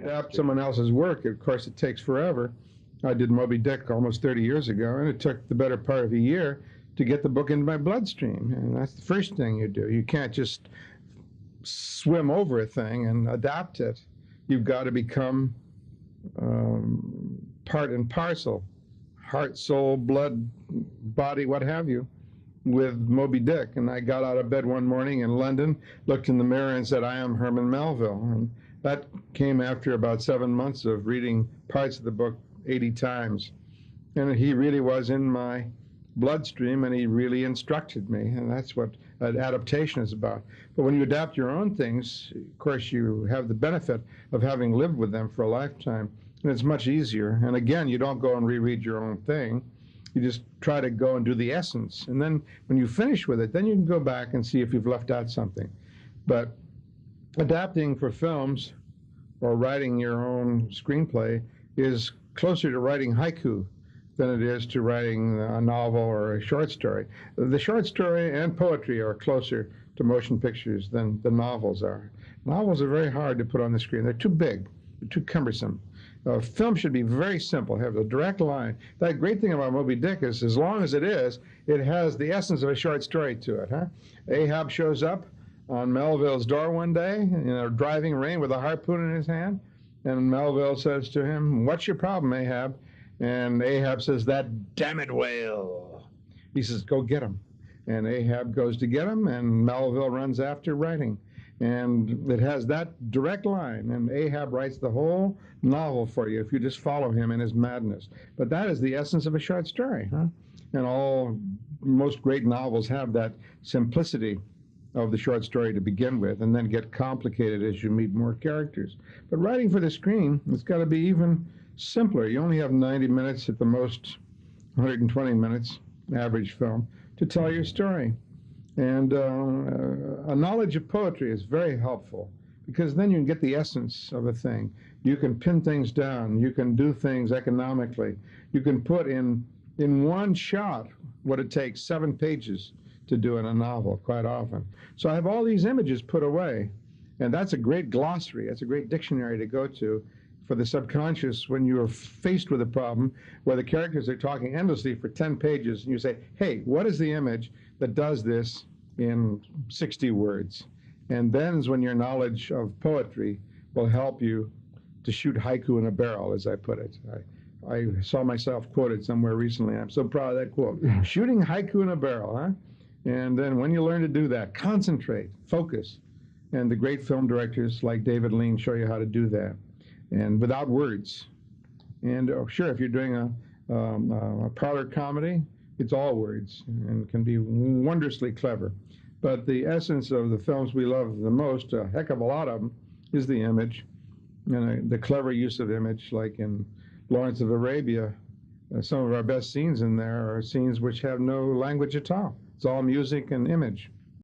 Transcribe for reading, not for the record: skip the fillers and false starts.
adapt someone else's work, of course, it takes forever. I did Moby Dick almost 30 years ago, and it took the better part of a year to get the book into my bloodstream. And that's the first thing you do. You can't just swim over a thing and adapt it. You've got to become part and parcel, heart, soul, blood, body, what have you, with Moby Dick. And I got out of bed one morning in London, looked in the mirror and said, I am Herman Melville. And that came after about 7 months of reading parts of the book 80 times. And he really was in my bloodstream, and he really instructed me. And that's what adaptation is about. But when you adapt your own things, of course, you have the benefit of having lived with them for a lifetime. And it's much easier. And again, you don't go and reread your own thing. You just try to go and do the essence. And then when you finish with it, then you can go back and see if you've left out something. But adapting for films or writing your own screenplay is closer to writing haiku than it is to writing a novel or a short story. The short story and poetry are closer to motion pictures than the novels are. Novels are very hard to put on the screen. They're too big, they're too cumbersome. Film should be very simple, have a direct line. That great thing about Moby Dick is, as long as it is, it has the essence of a short story to it. Ahab shows up on Melville's door one day in a driving rain with a harpoon in his hand, and Melville says to him, "What's your problem, Ahab?" And Ahab says, "That damned whale." He says, "Go get him." And Ahab goes to get him, and Melville runs after writing. And it has that direct line, and Ahab writes the whole novel for you if you just follow him in his madness. But that is the essence of a short story, And most great novels have that simplicity of the short story to begin with, and then get complicated as you meet more characters. But writing for the screen, it's got to be even simpler. You only have 90 minutes, at the most 120 minutes, average film, to tell your story. And a knowledge of poetry is very helpful, because then you can get the essence of a thing. You can pin things down. You can do things economically. You can put in one shot what it takes 7 pages to do in a novel quite often. So I have all these images put away, and that's a great glossary. That's a great dictionary to go to for the subconscious when you are faced with a problem where the characters are talking endlessly for 10 pages, and you say, hey, what is the image that does this in 60 words? And then is when your knowledge of poetry will help you to shoot haiku in a barrel, as I put it. I saw myself quoted somewhere recently. I'm so proud of that quote. Shooting haiku in a barrel, And then when you learn to do that, concentrate, focus. And the great film directors like David Lean show you how to do that, and without words. And sure, if you're doing a parlor comedy, it's all words and can be wondrously clever. But the essence of the films we love the most, a heck of a lot of them, is the image, and the clever use of image, like in Lawrence of Arabia. Some of our best scenes in there are scenes which have no language at all. It's all music and image.